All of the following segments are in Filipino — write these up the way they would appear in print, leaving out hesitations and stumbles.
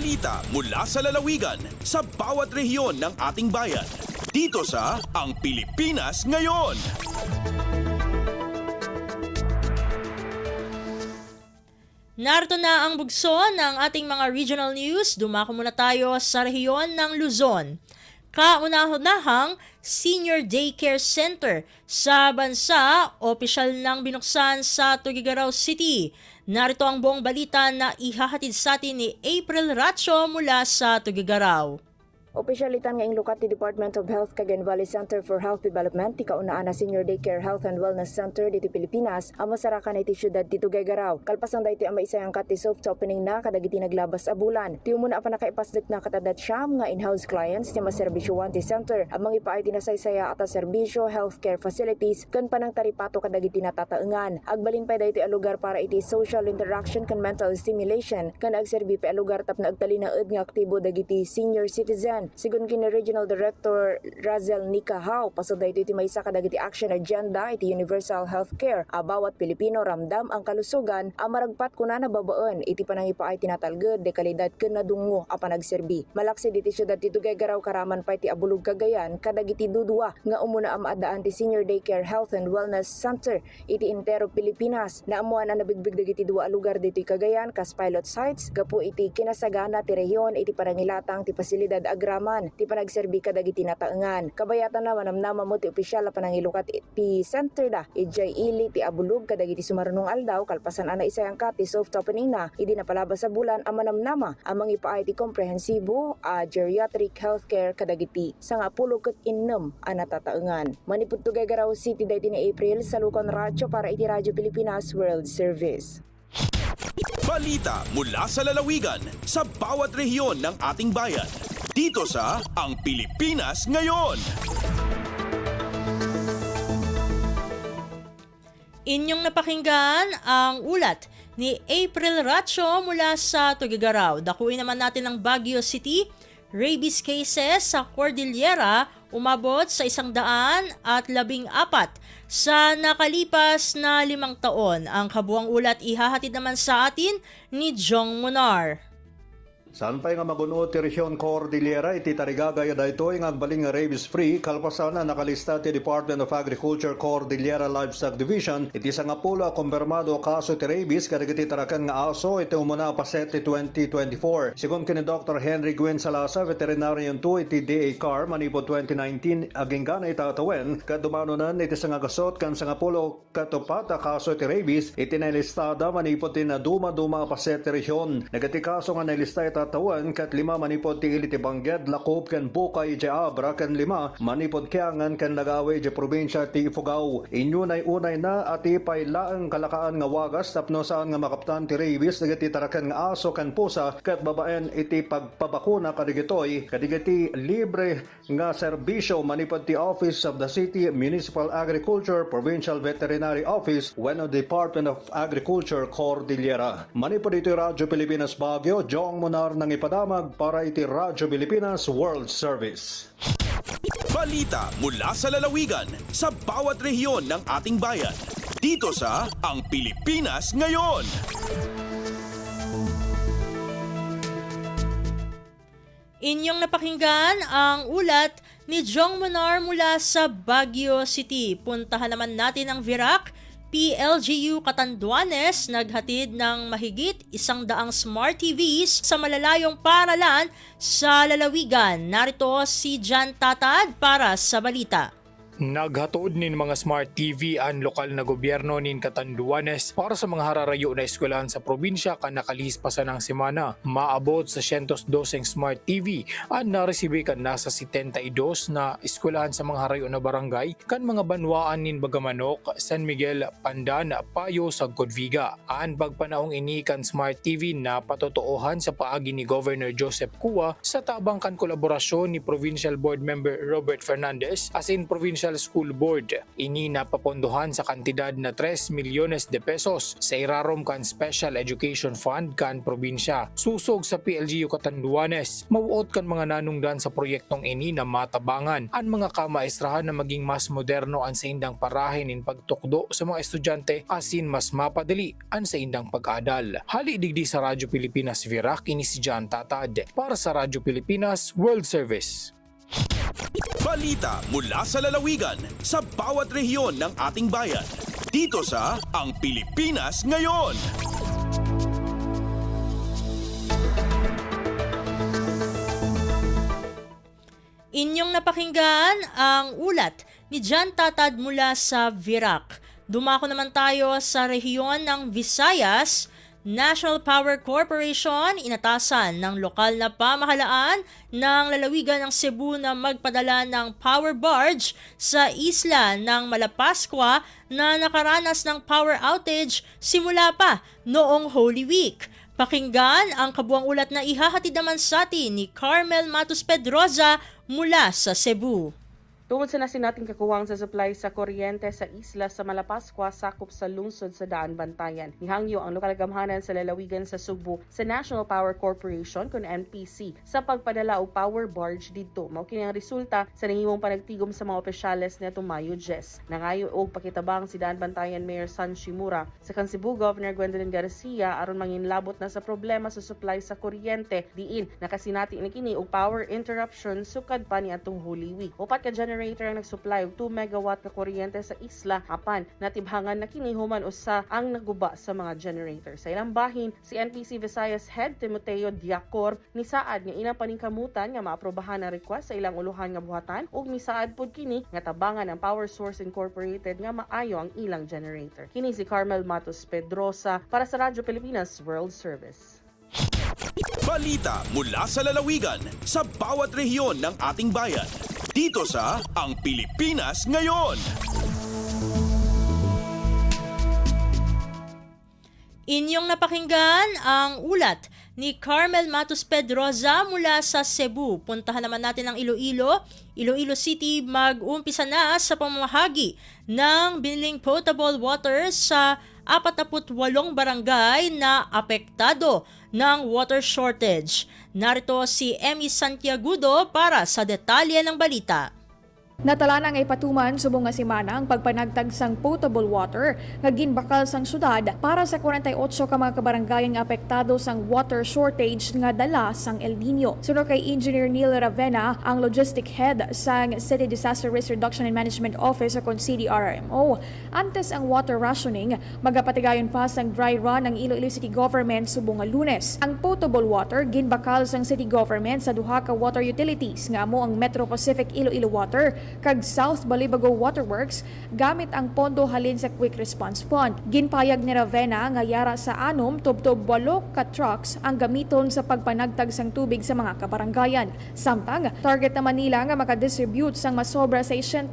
Balita mula sa lalawigan sa bawat rehiyon ng ating bayan. Dito sa Ang Pilipinas Ngayon. Narito na ang bugso ng ating mga regional news. Dumako muna tayo sa rehiyon ng Luzon. Kauna-unahang Senior Daycare Center sa bansa, opisyal nang binuksan sa Tuguegarao City. Narito ang buong balita na ihahatid sa atin ni April Racho mula sa Tuguegarao. Opisyalitan nga lukat ti Department of Health Cagayan Valley Center for Health Development ti kaunaan na Senior Daycare Health and Wellness Center dito Pilipinas ang masarakan iti syudad ti Tuguegarao. Kalpasan dahi ti ama isayang kat ti soft opening na kadagiti naglabas a bulan. Ti umuna pa nakaipasdik na katadat siyam nga in-house clients ti maserbisyo ti center. Amang ipaay tinasaysaya at serbisyo, healthcare facilities kan panang taripato kadagiti natataengan. Agbalin pa dahi ti lugar para iti social interaction kan mental stimulation kan agserbi pa lugar tap na agtalinaed nga aktibo dagiti senior citizen. Sigun kini Regional Director Razel Nikahao, pasaday iti maysa kadagiti action agenda iti universal healthcare. Bawat Pilipino ramdam ang kalusugan ang maragpat kuna na babaan iti panangipaay tinatalged de kalidad ken nadungo a panagserbi. Malaksid iti syudad ti Tuguegarao karaman pa iti Abulog Cagayan kadagiti dudua nga umuna am adaan ti Senior Daycare Health and Wellness Center iti Intero Pilipinas. Naamuan ang nabigbig dagiti dua lugar dito Cagayan kas pilot sites gapu iti kinasagana ti rehiyon iti panangilatang ti pasilidad agraman ti panagserbi kadagiti nataengan. Kabayatan na manamnama mo ti opisyal na panangilukat ti center da ijay ili ti Abulog kadagiti sumarunong aldaw kalpasan ana isayang kat ti soft opening na idi napalabas sa bulan ang manamnama amang ipaay ti komprehensibo geriatric healthcare kadagiti sangapulo ket innem a natataengan. Manipud Tuguegarao City dayti ni April sa Lucon Radyo para iti Radyo Pilipinas World Service. Balita mula sa lalawigan sa bawat rehiyon ng ating bayan. Dito sa Ang Pilipinas Ngayon. Inyong napakinggan ang ulat ni April Racho mula sa Tuguegarao. Dakuin naman natin ang Baguio City. Rabies cases sa Cordillera umabot sa 114 sa nakalipas na 5 taon. Ang kabuang ulat ihahatid naman sa atin ni Jong Munar. Saan pa nga maguno ti Rehiyon Cordillera iti tarigagaya daytoy nga agbaling nga rabies-free kalpasan na nakalista ti Department of Agriculture Cordillera Livestock Division iti sangapulo a kumpirmado kaso ti rabies kadagiti tarakan nga aso iti umuna paset ti 2024. Sigon kini Dr. Henry Gwen Salasa, veterinarian 2 iti DA-CAR manipod 2019 aging gana itatawen kadumanunan iti sangagasot kan sangapulo katupat a kaso ti rabies iti nailistada manipod ti naduma-duma paset ti rehiyon. Nagati kaso nga nailista tatawan kat 5 manipod ti ili ti Bangged, Lacob ken Bukay iti Abra ken 5 manipod Kiangan ken Nagaway iti probinsya ti Ifugao. Inyo nay unay na at ipailaang kalakaan nga wagas tapno saan nga makaptan ti rabies dagiti tarakan nga aso ken pusa ket babaen iti pagpabakuna kadigitoy kadigiti libre nga serbisyo manipod ti Office of the City Municipal Agriculture Provincial Veterinary Office wenno Department of Agriculture Cordillera. Manipod iti Radyo Pilipinas Baguio, Jong Munar nang ipadamag para iti Radyo Pilipinas World Service. Balita mula sa lalawigan sa bawat rehiyon ng ating bayan. Dito sa Ang Pilipinas Ngayon. Inyong napakinggan ang ulat ni Jong Munar mula sa Baguio City. Puntahan naman natin ang Virac. PLGU Catanduanes naghatid ng mahigit 100 smart TVs sa malalayong paaralan sa lalawigan. Narito si Jan Tatad para sa balita. Naghatuod nin mga smart TV ang lokal na gobyerno nin Catanduanes para sa mga hararayo na eskwelahan sa probinsya kan nakalispasan ng semana. Maabot sa 112 smart TV ang naresibi kan nasa 72 na eskwelahan sa mga harayo na barangay kan mga banwaan nin Bagamanok, San Miguel, Pandan, Payo sa Codviga. Ang pagpanaong ini kan smart TV na patotoohan sa paagi ni Governor Joseph Cua sa tabang kan kolaborasyon ni Provincial Board Member Robert Fernandez as in Provincial Provincial School Board. Ini napapondohan sa kantidad na 3 milyones de pesos sa irarom kan Special Education Fund kan probinsya. Susog sa PLGU Catanduanes, mauot kan mga nanungdan sa proyektong ini na matabangan ang mga kamaestrahan na maging mas moderno ang sa indang parahin in pagtukdo sa mga estudyante asin mas mapadali ang sa indang pag-adal. Hali digdi sa Radyo Pilipinas Virac, ini si John Tatad para sa Radyo Pilipinas World Service. Balita mula sa lalawigan sa bawat rehiyon ng ating bayan. Dito sa Ang Pilipinas Ngayon. Inyong napakinggan ang ulat ni John Tatad mula sa Virac. Dumako naman tayo sa rehiyon ng Visayas. National Power Corporation inatasan ng lokal na pamahalaan ng lalawigan ng Cebu na magpadala ng power barge sa isla ng Malapascua na nakaranas ng power outage simula pa noong Holy Week. Pakinggan ang kabuang ulat na ihahatid naman sa atin ni Carmel Matos Pedroza mula sa Cebu. Tungod sa nasinating kakuwang sa supply sa kuryente sa isla sa Malapascua, sakop sa lungsod sa Daan Bantayan. Nihangyo ang lokal gamhanan sa lalawigan sa Cebu sa National Power Corporation kun NPC sa pagpadala og power barge didto. Mao kini ang resulta sa nahimong panagtigom sa mga opisyales nitong Mayo 10. Nangayo og pakitabang si Daan Bantayan Mayor San Shimura sa kan Cebu Governor Gwendolyn Garcia aron manginlabot na sa problema sa supply sa kuryente diin nakasinati ni kini og power interruption sukad pa ni atong Holy Week. Upat ka generator ang nagsupply og 2 megawatt na kuryente sa isla apan natibhangan na kini human usa ang naguba sa mga generator. Sa ilang bahin, si NPC Visayas Head Timoteo Diacor nisaad nga ilang paningkamutan nga maaprobahan ang request sa ilang uluhan nga buhatan ug misaad pod kini nga tabangan ang Power Source Incorporated nga maayo ang ilang generator. Kini si Carmel Matos Pedroza para sa Radyo Pilipinas World Service. Balita mula sa lalawigan sa bawat rehiyon ng ating bayan. Dito sa Ang Pilipinas Ngayon. Inyong napakinggan ang ulat ni Carmel Matos Pedroza mula sa Cebu. Puntahan naman natin ang Iloilo. Iloilo City mag-uumpisa na sa pamamahagi ng biniling potable water sa 48 barangay na apektado ng water shortage. Narito si Emmy Santiagudo para sa detalye ng balita. Natala na nga ipatuman subong nga semana ang pagpanagtag sang potable water nga ginbakal sang syudad para sa 48 ka mga kabarangayan nga apektado sang water shortage nga dala sang El Nino. Sunod kay Engineer Neil Ravena, ang logistic head sang City Disaster Risk Reduction and Management Office o CDRMO, antes ang water rationing magapatigayon pa sang dry run ng Iloilo City Government subong nga Lunes. Ang potable water ginbakal sang city government sa duha ka water utilities nga amo ang Metro Pacific Iloilo Water kag South Balibago Waterworks gamit ang pondo halin sa Quick Response Fund. Ginpayag ni Ravena nga yara sa 6 tubtob 8 ka trucks ang gamiton sa pagpanagtag sang tubig sa mga kabarangayan. Samtang target naman nila nga makadistribute sang masobra 600,000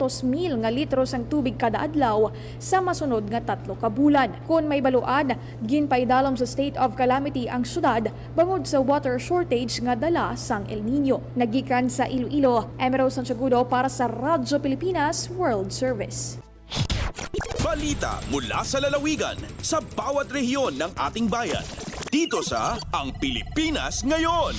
nga litro sang tubig kada adlaw sa masunod nga 3 ka bulan. Kung may baluan, ginpaidalom sa state of calamity ang syudad bangod sa water shortage nga dala sang El Nino. Nagikan sa Iloilo, Emero Santiagudo para sa Radyo Pilipinas World Service. Balita mula sa lalawigan sa bawat rehiyon ng ating bayan. Dito sa Ang Pilipinas Ngayon.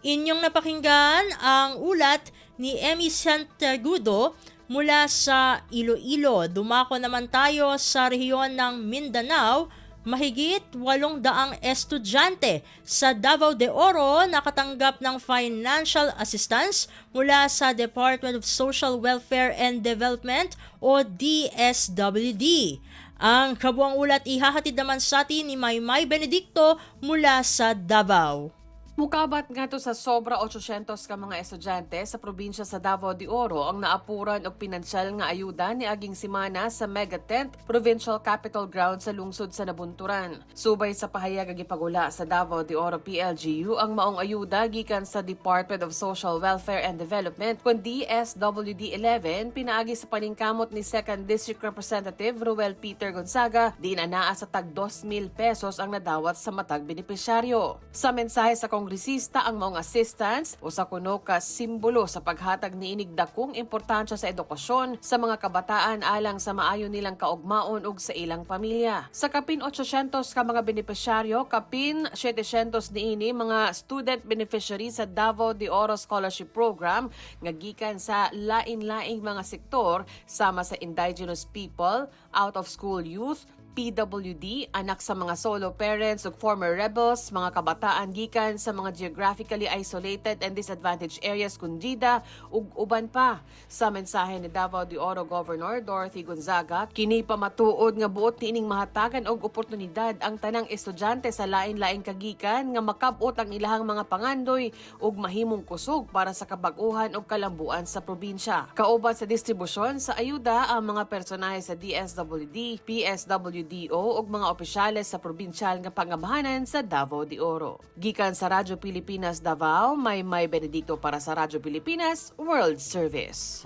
Inyong napakinggan ang ulat ni Emmy Santiagudo mula sa Iloilo. Dumako naman tayo sa rehiyon ng Mindanao. Mahigit 800 estudyante sa Davao de Oro nakatanggap ng financial assistance mula sa Department of Social Welfare and Development o DSWD. Ang kabuang ulat ihahatid naman sa atin ni Maymay Benedicto mula sa Davao. Mukabat nga to sa sobra 800 ka mga estudyante sa probinsya sa Davao de Oro ang naapuran og pinansyal nga ayuda ni aging simana sa Mega Tent Provincial Capital Ground sa lungsod sa Nabunturan. Subay sa pahayag nga gipagula sa Davao de Oro PLGU ang maong ayuda gikan sa Department of Social Welfare and Development kun DSWD 11 pinaagi sa paningkamot ni 2nd District Representative Roel Peter Gonzaga din anaa sa tag 2,000 pesos ang nadawat sa matag benepisyaryo. Sa mensahe sa kongresista ang maong assistance o sa kuno ka simbolo sa paghatag niinig dakong importansya sa edukasyon sa mga kabataan alang sa maayo nilang kaugmaon ug sa ilang pamilya. Sa kapin 800 ka mga benepisyaryo, kapin 700 niini mga student beneficiaries sa Davao de Oro Scholarship Program nga gikan sa lain-laing mga sektor sama sa indigenous people, out-of-school youth, PWD, anak sa mga solo parents ug former rebels, mga kabataan gikan sa mga geographically isolated and disadvantaged areas kundida ug uban pa. Sa mensahe ni Davao de Oro Governor Dorothy Gonzaga, kini pa matuod nga buot niining mahatagan og oportunidad ang tanang estudyante sa lain-laing kagikan nga makab-ot ang ilahang mga pangandoy ug mahimong kusog para sa kabag-uhan ug kalambuan sa probinsya. Kauban sa distribusyon sa ayuda ang mga personahe sa DSWD, PSWD ug mga opisyales sa probinsyal nga pangamahanan sa Davao de Oro. Gikan sa Radyo Pilipinas Davao, may Benedicto para sa Radyo Pilipinas World Service.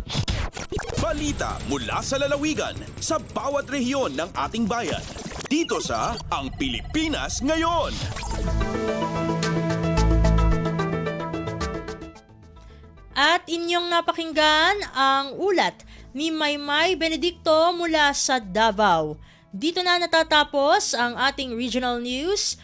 Balita mula sa lalawigan sa bawat rehiyon ng ating bayan. Dito sa Ang Pilipinas Ngayon. At inyong napakinggan ang ulat ni Maymay Benedicto mula sa Davao. Dito na natatapos ang ating regional news.